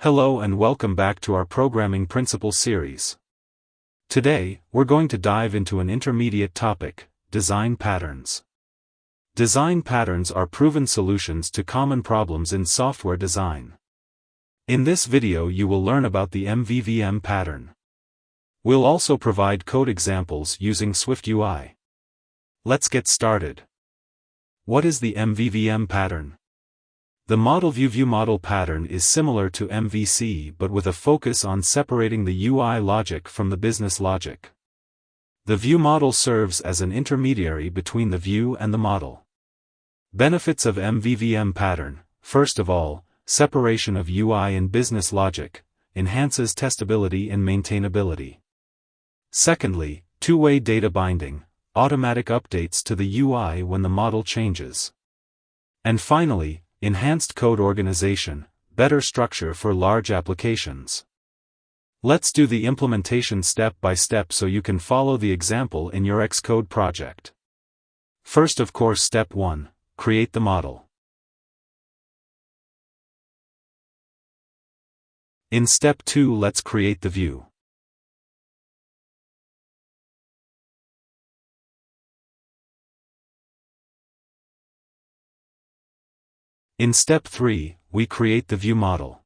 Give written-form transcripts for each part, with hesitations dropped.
Hello and welcome back to our Programming Principles series. Today, we're going to dive into an intermediate topic, design patterns. Design patterns are proven solutions to common problems in software design. In this video you will learn about the MVVM pattern. We'll also provide code examples using swiftUI. Let's get started. What is the MVVM pattern? The model view model pattern is similar to MVC but with a focus on separating the UI logic from the business logic. The view model serves as an intermediary between the view and the model. Benefits of MVVM pattern: first of all, separation of UI and business logic, enhances testability and maintainability. Secondly, two-way data binding, automatic updates to the UI when the model changes. And finally, enhanced code organization, better structure for large applications. Let's do the implementation step by step so you can follow the example in your Xcode project. First, of course, step 1, create the model. In step 2, let's create the view. In step 3, we create the view model.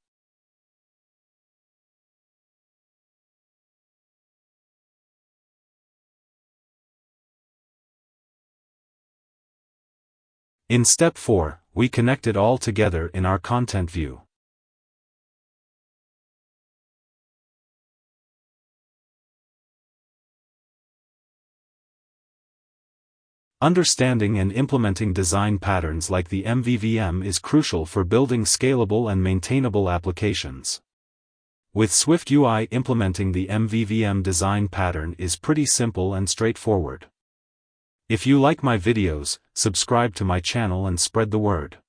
In step 4, we connect it all together in our content view. Understanding and implementing design patterns like the MVVM is crucial for building scalable and maintainable applications. With swiftUI, implementing the MVVM design pattern is pretty simple and straightforward. If you like my videos, subscribe to my channel and spread the word.